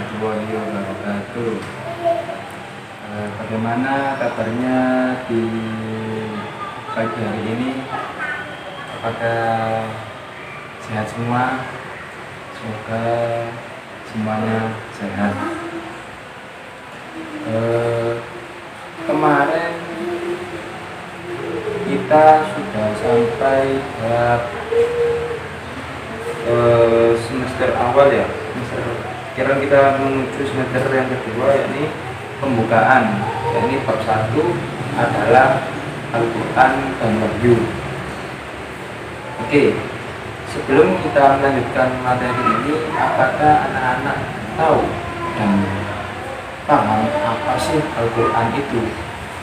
warahmatullahi wabarakatuh. Bagaimana kabarnya di pagi hari ini? Apakah sehat semua? Semoga semuanya sehat. Kemarin kita sudah sampai bab semester awal ya. Sekarang kita menuju semester yang kedua, yakni pembukaan. Yakni bab 1 adalah Al-Quran dan Wahyu. Oke, sebelum kita melanjutkan materi ini, apakah anak-anak tahu dan paham apa sih Al-Quran itu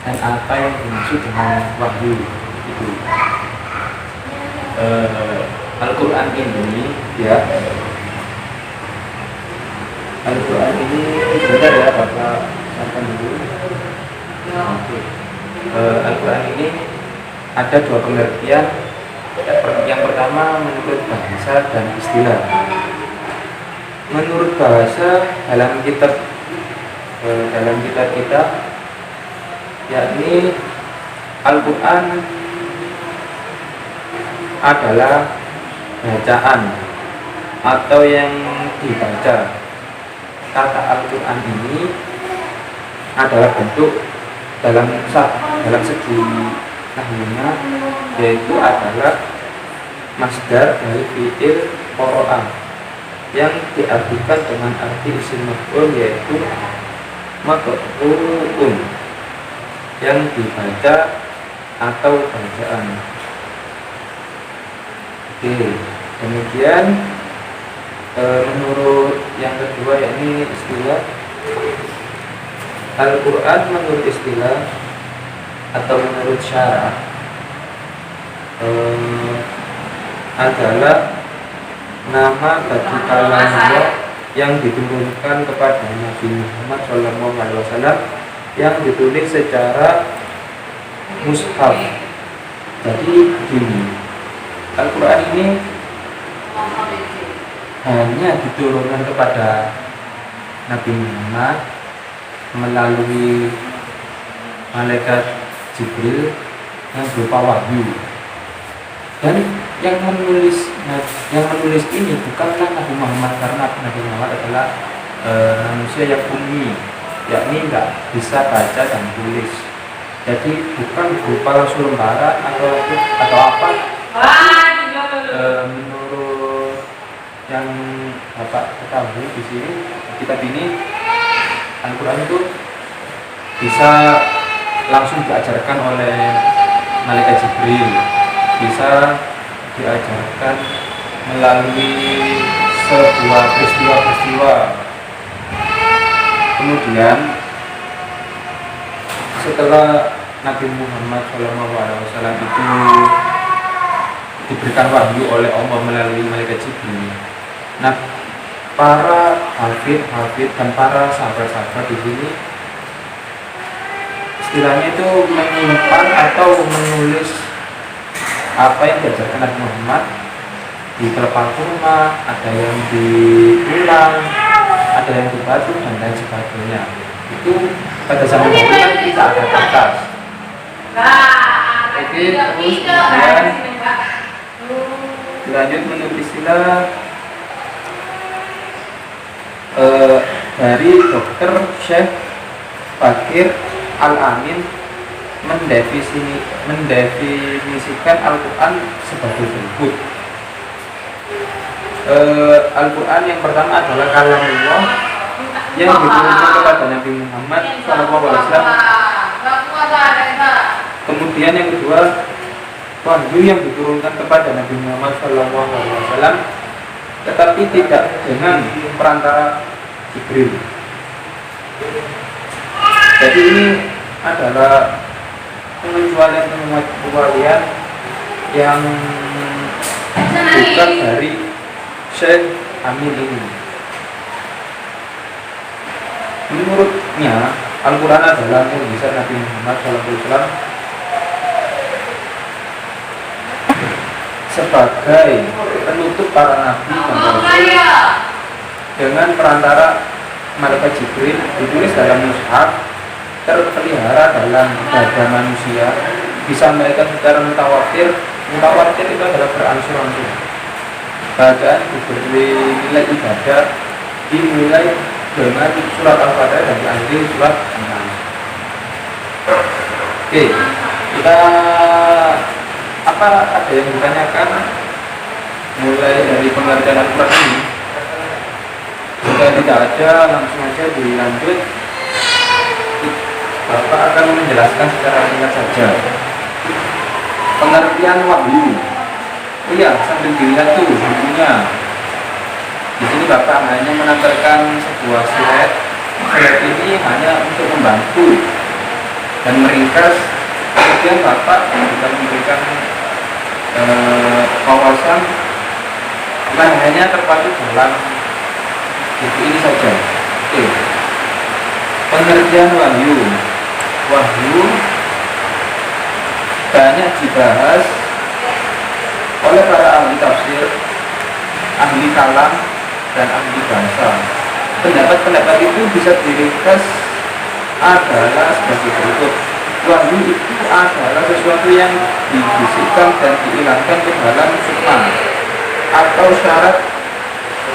dan apa yang dimaksud dengan Wahyu itu? Al-Quran ini ya, Al-Quran ini sebentar ya, Bapak sampaikan dulu. Oke. Al-Quran ini ada dua pengertian. Yang pertama menurut bahasa dan istilah. Menurut bahasa dalam kitab kita, yakni Al-Quran adalah bacaan atau yang dibaca. Kata Al-Quran ini adalah bentuk dalam segi nahwunya, yaitu adalah masdar dari fi'il qara'a yang diartikan dengan arti isim maf'ul, yaitu maqru'un, yang dibaca atau bacaan. Oke, kemudian menurut yang kedua, yakni istilah. Al-Quran menurut istilah atau menurut syarah adalah nama bagi kalamullah yang diturunkan kepada Nabi Muhammad SAW, yang ditulis secara mushaf. Jadi begini, Al-Quran ini hanya diturunkan kepada Nabi Muhammad melalui malaikat Jibril yang berupa wahyu, dan yang menulis ini bukanlah Nabi Muhammad, karena Nabi Muhammad adalah manusia yang ummi, yakni nggak bisa baca dan tulis. Jadi bukan berupa lembaran atau apa. Menurut yang Bapak ketahui di sini, kitab ini, Al-Quran itu bisa langsung diajarkan oleh malaikat Jibril, bisa diajarkan melalui sebuah peristiwa-peristiwa. Kemudian setelah Nabi Muhammad SAW itu diberikan wahyu oleh Allah melalui malaikat Jibril, nah para hafid dan para sahabat-sahabat di sini istilahnya itu menyimpan atau menulis apa yang diajarkan Nabi Muhammad di telepon kurma, ada yang diulang, ada yang dibatu dan lain sebagainya. Itu pada zaman dahulu kan tidak ada kertas. Oke, terus kemudian lanjut menurut istilah dari Dr. Syekh Bakir Al-Amin mendefinisikan Al-Quran sebagai berikut. Al-Quran yang pertama adalah kalamullah yang diturunkan kepada Nabi Muhammad SAW. Kemudian yang kedua, wahyu yang diturunkan kepada Nabi Muhammad SAW, tetapi tidak dengan perantara Jibril. Jadi ini adalah pengecualian yang bukan dari Syekh Amin ini. Menurutnya Al-Quran adalah mukjizat Nabi Muhammad SAW sebagai penutup para nabi dan rasul dengan perantara malaikat Jibril ditulis dalam mushaf, terpelihara dalam dada manusia, disampaikan secara mutawatir. Mutawatir itu adalah beransur-ansur. Bahkan diberi nilai ibadah dimulai dengan surat Al-Fatihah dan diakhiri surat An-Nas. Oke, kita apa ada yang ditanyakan mulai dari pengertian Al-Quran ini? Jika tidak ada, langsung aja dilanjut. Bapak akan menjelaskan secara singkat saja pengertian wahyu. Iya, sambil dilihat tuh bukunya. Di sini Bapak hanya menambahkan sebuah slide. Slide ini hanya untuk membantu dan meringkas. Kemudian Bapak juga memberikan wawasan yang hanya terpaku dalam buku ini saja. Oke. Pengertian wahyu. Wahyu banyak dibahas oleh para ahli tafsir, ahli kalam, dan ahli bahasa. Pendapat-pendapat itu bisa diringkas adalah sebagai berikut. Wahyu itu adalah sesuatu yang dibisikkan dan dihilangkan ke dalam sunnah atau syarat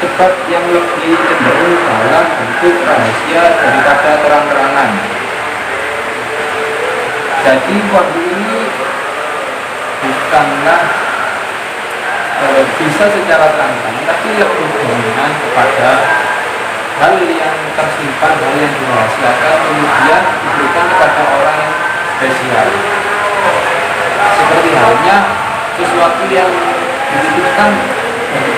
cepat yang lebih cenderung dalam bentuk rahasia daripada terang-terangan. Jadi wahyu ini bukanlah bisa secara terang-terangan, tapi lebih dominan kepada hal yang tersimpan, hal yang dirahasiakan, kemudian diberikan kepada orang yang spesial. Seperti halnya sesuatu yang dititipkan dari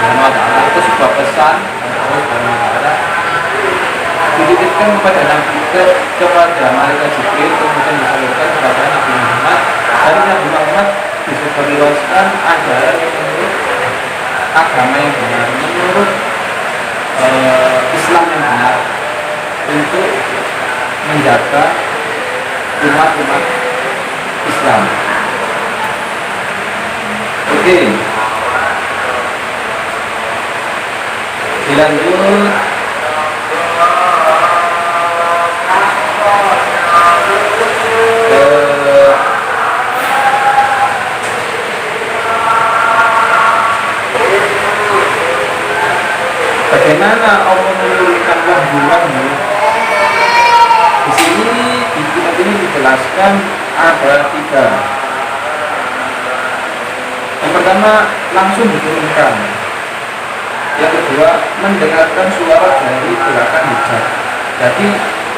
Allah Ta'ala, itu sebuah pesan dari Allah Ta'ala dititipkan kepada Nabi, kepada malaikat Jibril, kemudian disalurkan kepada Nabi Muhammad. Dari Nabi Muhammad disebarluaskan ajaran yang menurut agama yang benar, menurut Islam yang benar, untuk menjaga umat-umat Islam. Oke, dilanjut. Bagaimana Allah menurunkan wahyu? Di sini di kitab ini dijelaskan ada 3. Yang pertama, langsung diturunkan. Yang kedua, mendengarkan suara dari belakang hijab. Jadi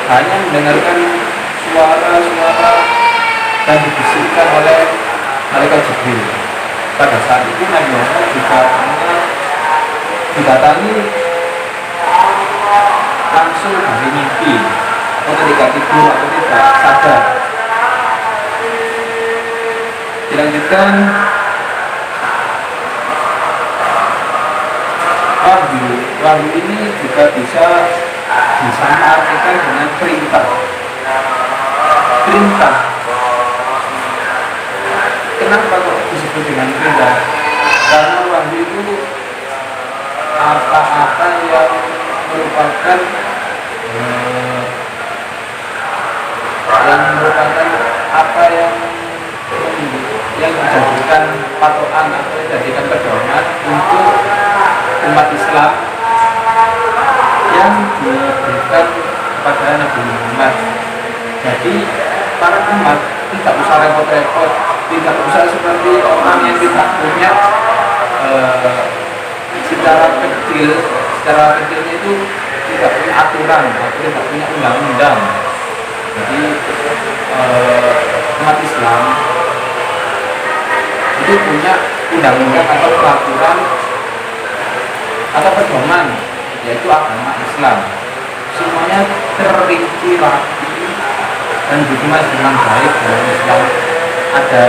hanya mendengarkan suara-suara dan dibisikkan oleh malaikat Jibril. Pada saat itu Nabi Muhammad didatangi langsung dari mimpi, atau ketika tidur atau tidak sadar. Dilanjutkan, wahyu ini juga bisa disamaartikan dengan perintah. Kenapa kok disebut dengan perintah? Karena wahyu itu apa-apa yang merupakan apa yang dijadikan patokan atau dijadikan pedoman untuk umat Islam yang diberikan kepada Nabi Muhammad. Jadi para umat tidak usah repot-repot, tidak usah seperti orang yang tidak punya secara kecilnya itu tidak punya aturan atau tidak punya undang-undang. Jadi umat Islam itu punya undang-undang atau peraturan atau pedoman, yaitu agama Islam. Semuanya terinci rapi dan dikemas dengan baik dalam Islam. Ada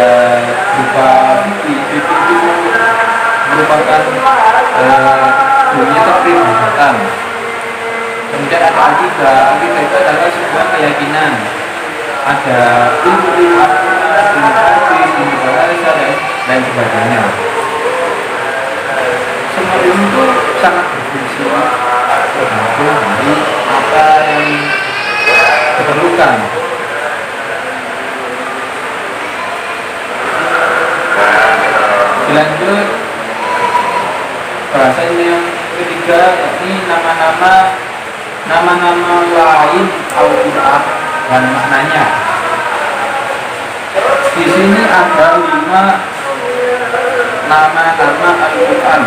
berupa fikih itu merupakan dunia kepribadian. Kemudian ada akidah itu adalah sebuah keyakinan. Ada ilmu hadis, ilmu bahasa dan lain sebagainya. Semua ilmu itu sangat berfungsi tergantung dari nama-nama lain Al-Quran dan maknanya. Di sini ada 5 nama-nama Al-Quran.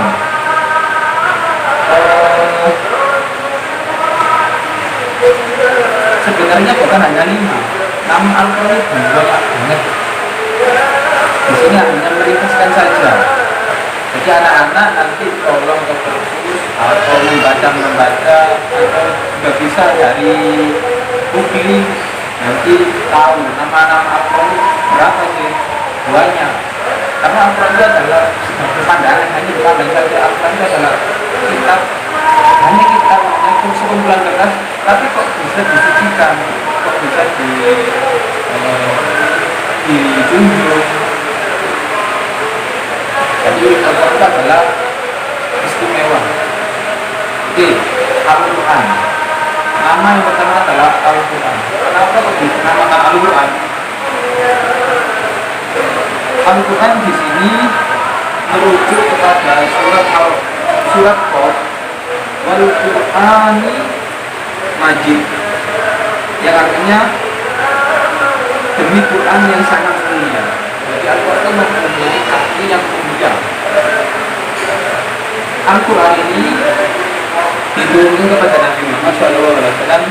Sebenarnya bukan hanya 5 nama Al-Quran, itu banyak banget. Di sini hanya meringkaskan saja. Jadi anak-anak nanti tolong ke perpus atau membaca atau juga bisa dari Google, nanti tahu nama-nama Al-Quran berapa sih, banyak. Karena Al-Quran itu adalah sebagai pandangan, hanya dipandang saja. Al-Quran itu adalah kitab, hanya kitab, hanya sekumpulan kertas, tapi kok bisa disucikan, kok bisa dijunjung. Jadi Al-Quran itu adalah istimewa. Oke, Al-Quran. Nama yang pertama adalah Al-Quran. Kenapa kok dinamakan Al-Quran? Al-Quran di sini merujuk kepada surat Qaf wal Qur'ani Majid, yang artinya demi Quran yang sangat mulia. Jadi Al-Quran itu mempunyai arti yang mulia. Al-Quran ini diturunkan kepada Nabi Muhammad SAW.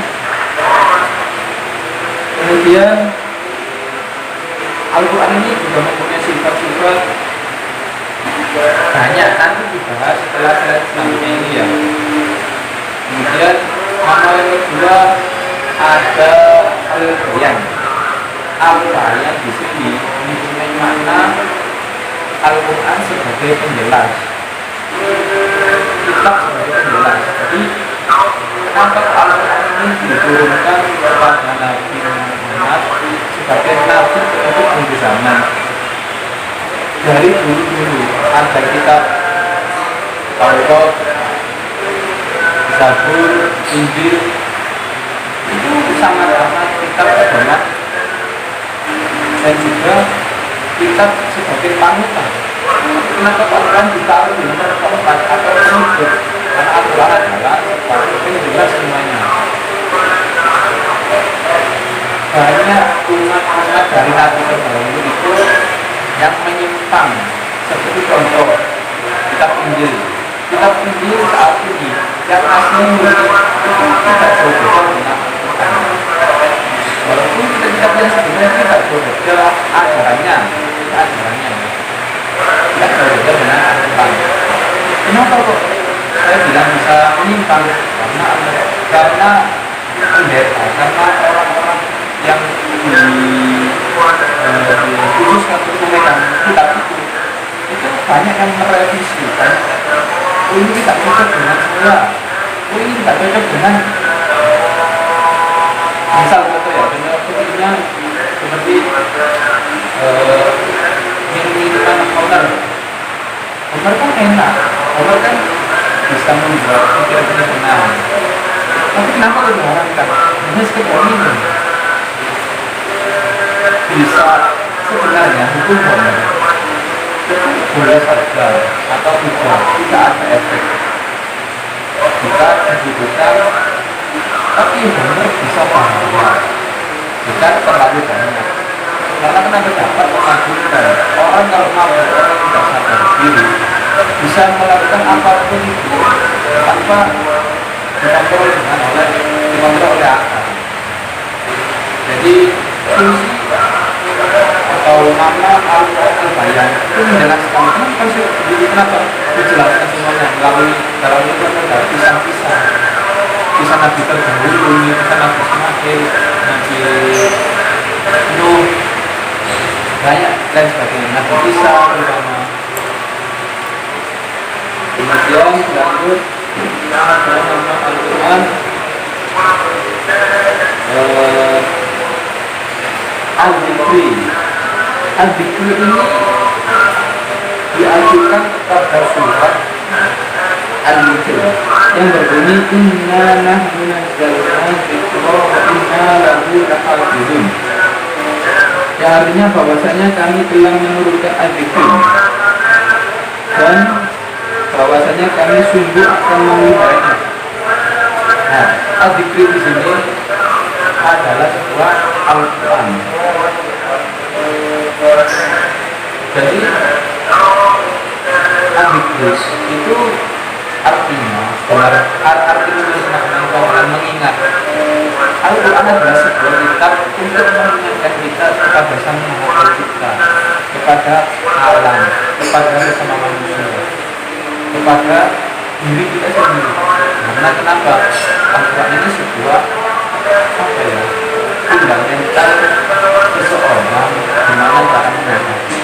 Kemudian Al-Quran ini juga mempunyai sifat-sifat banyak, nanti dibahas setelah selanjutnya ini ya. Kemudian nama yang kedua ada Al-Bayan. Al-Bayan di sini mempunyai makna Al-Quran sebagai penjelas, kitab sebagai penjelas. Jadi kenapa Al-Quran ini diturunkan kepada Nabi Muhammad sebagai nabi untuk akhir zaman? Dari dulu ada kitab Taurat, Zabur, Injil, itu sangat-sangat kitab banget, dan juga kitab sebagai panutan. Kenapa Al-Quran ditaruh di nomor keempat atau disebut? Karena Al-Quran adalah sesuatu yang jelas semuanya. Banyak umat-umat dari Nabi terdahulu itu yang menyimpang. Seperti contoh kitab Injil. Kitab Injil saat ini yang aslinya itu tidak berbeda dengan Al-Quran. Walaupun kitab yang sebenarnya tidak berbeda ajarannya, tidak berbeda dengan Al-Quran. Kenapa kok saya bilang bisa menyimpang? Karena pendeta, karena orang-orang yang khususkan untuk memegang kitab itu banyak yang merevisi, banyak ini tidak cocok dengan saya, ini tidak cocok dengan misal contoh ya, contohnya seperti minuman Homer kan enak, Homer kan bisa membuat pikiran tenang. Tapi kenapa kita diharamkan? Hanya sekedar minum. Bisa sebenarnya hukum Homer itu boleh saja atau tidak ada efek. Kita dibutuhkan, tapi Homer bisa bahaya jika terlalu banyak. Karena kenapa dapat mengajukan orang kalau mabuk, orang tidak sadar diri bisa melakukan apapun itu tanpa dikontrol oleh akal. Jadi fungsi atau nama Al-Bayan itu menjelaskan kenapa dijelaskan semuanya melalui dalam itu ada pisah-pisah, kisah Nabi terdahulu, kisah Nabi Ismail, Nabi Nuh, banyak dan sebagainya, Nabi Isa terutama. Kemudian lanjut nama Al-Quran Al-Zikri. Al-Zikri ini diajukan kepada surat Al-Zikr yang berbunyi inna nahnu nazzalna dzikra wa inna lahu lahafizun, yang artinya bahwasanya kami telah menurunkan Al-Zikr dan bahwasanya kami sungguh akan memeliharanya. Nah, Al-Dzikri di sini adalah sebuah Al-Quran. Jadi Al-Dzikri itu artinya arti makna mengingat. Al-Quran adalah sebuah kitab untuk mengingatkan kita kepada Sang Maha Pencipta, kepada alam, kepada sesama manusia, kepada diri kita sendiri. Karena kenapa? Al-Quran ini sebuah fundamental seseorang gimana cara menghadapi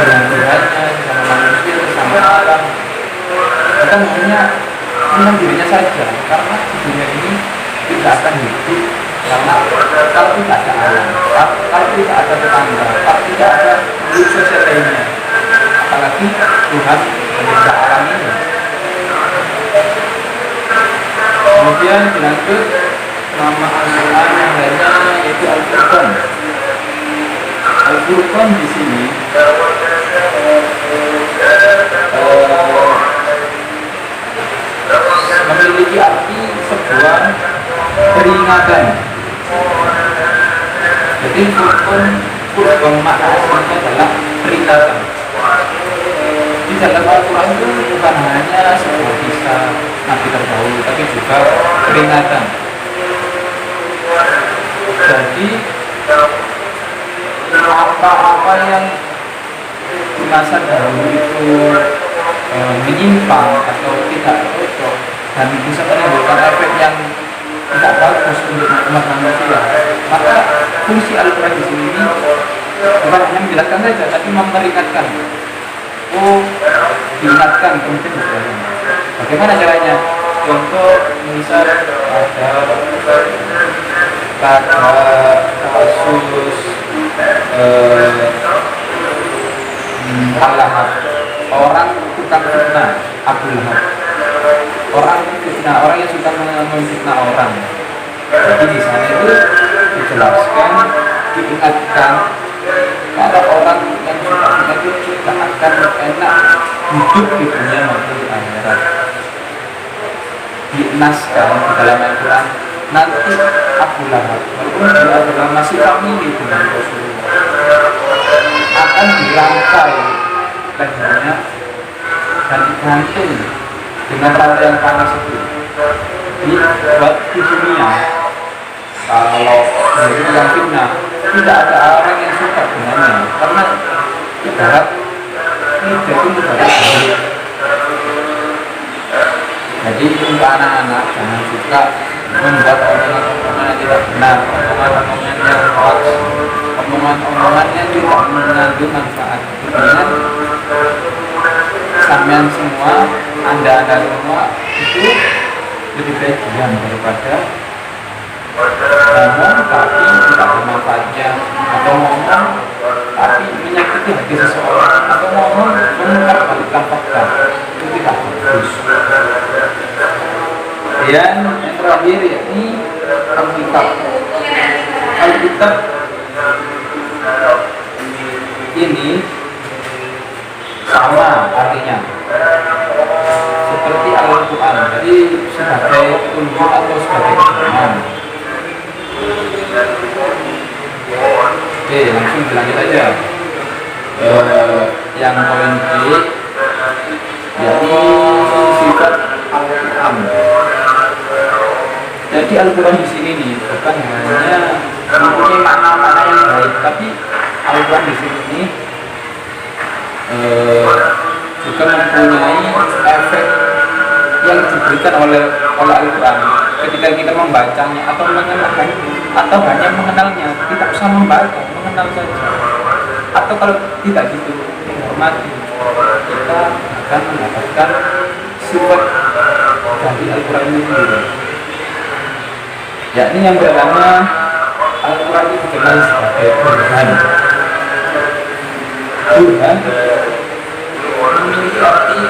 dengan sama manusia, sama alam. Kita hanya tentang dirinya saja, karena dunia ini tidak akan hidup kalau tidak ada alam, kalau tidak ada tetangga, kalau tidak ada hidup sosial lainnya, apalagi Tuhan mencipta alam ini. Kemudian dilanjut nama Al-Quran yang lainnya yaitu Al-Furqan. Al-Furqan di sini memiliki arti sebuah peringatan. Jadi Furqan makna aslinya adalah peringatan. Di dalam Al-Quran itu bukan hanya sebuah kisah Nabi terdahulu, tapi juga peringatan. Jadi apa-apa yang di masa dahulu itu menyimpang atau tidak cocok dan bisa menimbulkan efek yang tidak bagus untuk umat manusia, maka fungsi Al-Quran di sini bukan hanya menjelaskan saja, tapi memperingatkan. Diingatkan kemudian berjalan. Bagaimana caranya? Contoh misal ada kasus Al-Lahab, orang tukang fitnah, Abu Lahab, orang fitnah, orang yang suka memfitnah orang. Jadi di sana itu dijelaskan, diingatkan kalau orang yang suka fitnah itu tidak akan enak hidup di dunia maupun di akhirat. Dinaskan di dalam Al-Quran nanti Abu Lahab, walaupun dia adalah masih famili dengan Rasulullah, akan dirangkai lehernya dan digantung dengan rantai yang panas itu dibuat di dunia. Kalau menjadi yang fitnah, tidak ada orang yang suka dengannya, karena ibarat lidah itu ibarat baik. Jadi untuk anak-anak jangan suka membuat omongan-omongan yang tidak benar, omongan-omongan yang hoax, omongan-omongan yang tidak mengandung manfaat. Dengan sampean semua, anda semua itu lebih baik diam daripada ngomong tapi tidak bermanfaatnya, atau ngomong tapi menyakiti hati seseorang, atau ngomong mengungkapkan fakta, itu tidak bagus. Dan yang terakhir yakni Alkitab. Alkitab ini sama artinya seperti Al-Quran, jadi sebagai petunjuk atau sebagai pedoman. Oke, langsung dilanjut aja. Yang poin B yakni sifat Al-Quran. Jadi Al-Quran di sini nih bukan hanya mempunyai makna-makna yang baik, tapi Al-Quran di sini juga mempunyai efek yang diberikan oleh Al-Quran ketika kita membacanya atau mengenalkan, atau hanya mengenalnya, tidak usah membaca, mengenal saja. Atau kalau tidak gitu, menghormati, kita akan mendapatkan sifat dari Al-Quran ini sendiri. Yakni yang pertama, Al-Quran itu dikenal sebagai burhan. Burhan memiliki arti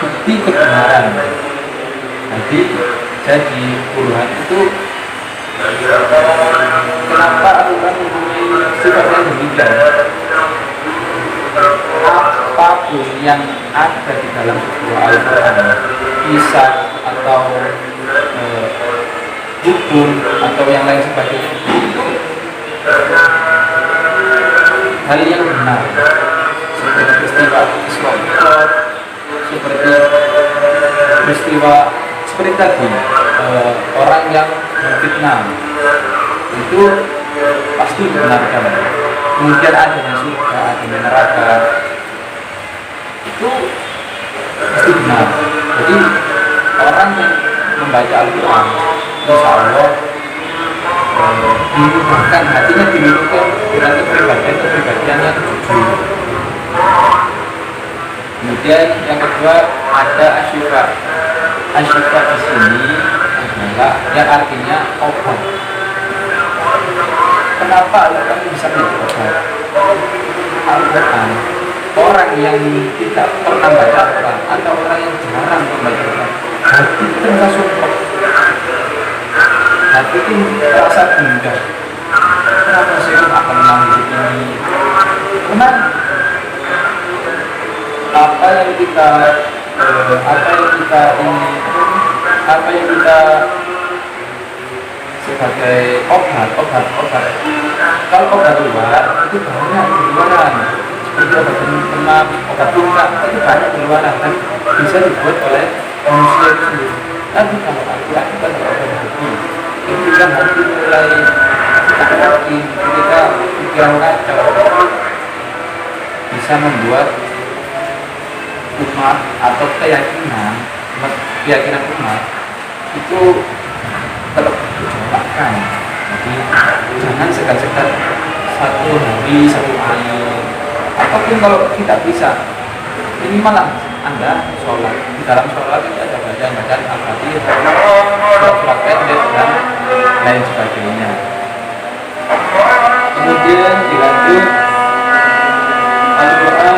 bukti kebenaran. Jadi burhan itu kenapa Al-Quran mempunyai sifat yang demikian? Apapun yang ada di dalam sebuah Al-Quran, kisah, atau dukun atau yang lain sebagainya, itu hal yang benar, seperti peristiwa Isra Mi'raj, seperti peristiwa seperti tadi orang yang memfitnah itu pasti dibenarkan. Kemudian adanya surga, adanya neraka, itu pasti benar. Jadi orang yang membaca Al-Quran, insya Allah dimudahkan, hatinya dimudahkan dengan kepribadian yang jujur. Kemudian yang kedua ada asyifa. Asyifa di sini adalah yang artinya obat. Kenapa Al-Quran bisa menjadi obat? Al-Quran, orang yang tidak pernah baca Al-Quran atau orang yang jarang membaca Al-Quran, hati terasa sumpah, hati itu terasa gundah. Kenapa saya akan mengambil ini? Karena apa yang kita sebagai obat. Kalau obat luar itu banyak di luaran, seperti obat demam, obat luka itu banyak di luaran dan bisa dibuat oleh manusia itu sendiri. Tapi kalau Al-Quran itu kan obat hati. Ketika hati mulai tak yakin, ketika pikiran kacau, bisa membuat umat atau keyakinan umat itu terjebakkan. Jadi jangan sekat-sekat satu hari satu ayat, ataupun kalau tidak bisa minimal Anda sholat, di dalam sholat itu ada bacaan Al-Fatihah, surat pendek dan lain sebagainya. Kemudian dilanjut, Al-Quran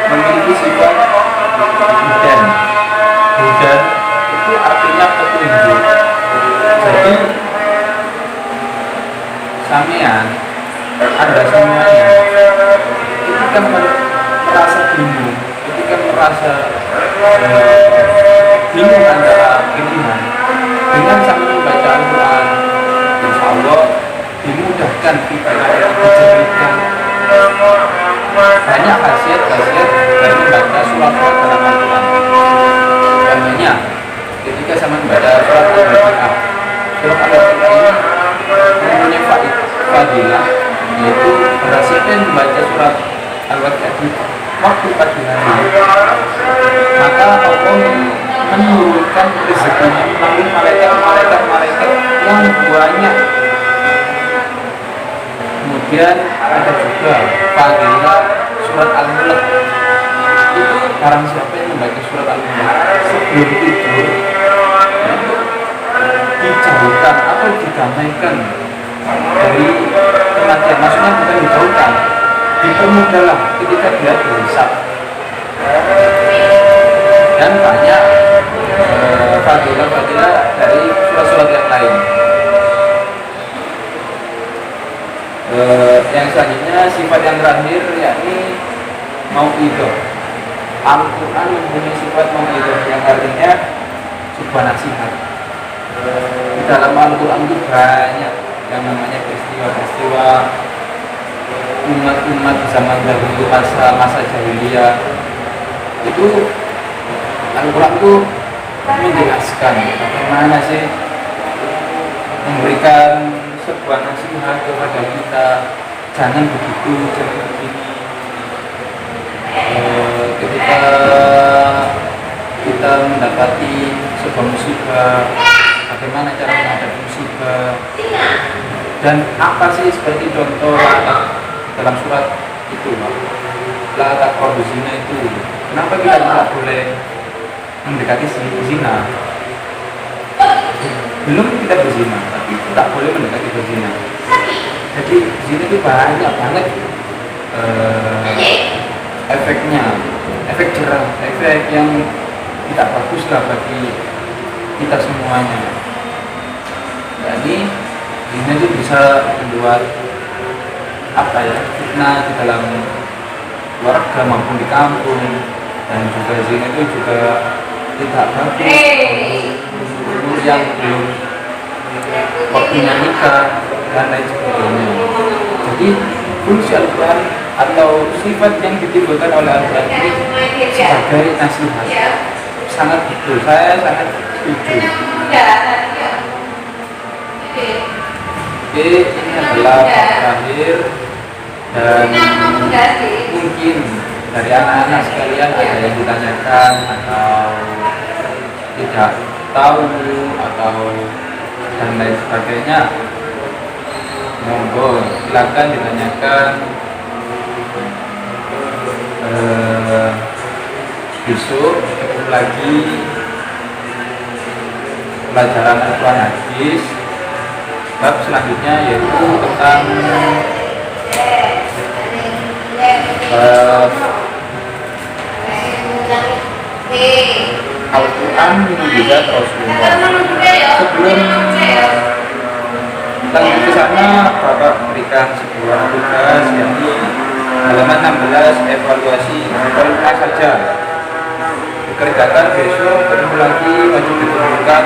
memiliki sifat hujan itu artinya petunjuk. Jadi sampean, Anda semuanya ketika merasa bingung, ketika merasa bingung antara pilihan, dengan sambil membaca Al-Quran, insya Allah dimudahkan pikiran, dijernikan. Banyak khasiat-khasiat dari membaca surat-surat dalam Al-Quran. Contohnya, ketika sama membaca surat Al-Baqarah, surat Al-Baqarah ini mempunyai fadilah, yaitu berhasilnya membaca surat Al-Baqarah di waktu pagi hari, maka Allah menurunkan rezekinya melalui malaikat yang banyak. Kemudian ada juga fadilah surat Al-Mulk. Itu barang siapa yang membaca surat Al-Mulk sebelum tidur, dijauhkan atau didamaikan dari kematian. Maksudnya bukan dijauhkan, dipermudahlah ketika dia berhisab. Dan banyak fadilah dari surat-surat yang lain. Yang selanjutnya sifat yang terakhir yakni mau'idhah. Al-Quran mempunyai sifat mau'idhah yang artinya sebuah nasihat. Di dalam Al-Quran itu banyak yang namanya peristiwa-peristiwa umat-umat zaman dahulu, masa jahiliyah. Itu Al-Quran itu menjelaskan bagaimana sih memberikan sebuah nasihat kepada kita, jangan begitu, jangan begini. Ketika kita mendapati sebuah musibah, bagaimana cara menghadapi musibah, dan apa sih seperti contoh dalam surat itu, la taqrabu zina itu. Kenapa kita tidak boleh mendekati zina? Belum kita berzina, tapi tak boleh mendekati berzina. Jadi zina itu banyak banget efeknya, efek jerah, efek yang tidak bagus lah bagi kita semuanya. Jadi zina itu bisa membuat fitnah di dalam keluarga maupun di kampung, dan juga zina itu juga tidak bagus yang belum waktunya nikah dan lain sebagainya. Jadi fungsi Al-Quran atau sifat yang ditimbulkan oleh Al-Quran ini sebagai nasihat sangat betul, saya sangat setuju. Oke, ini adalah bab terakhir dan mungkin dari anak-anak sekalian ada yang ditanyakan atau tidak tahu atau dan lain sebagainya, monggo silakan ditanyakan. Besok ketemu lagi pelajaran Al-Quran hadis bab selanjutnya, yaitu tentang Al-Quran mujizat Rasulullah. Sebelum lanjut ke sana, Bapak berikan sebuah tugas, yakni halaman 16, evaluasi poin A saja. Dikerjakan besok, ketemu lagi, wajib dikumpulkan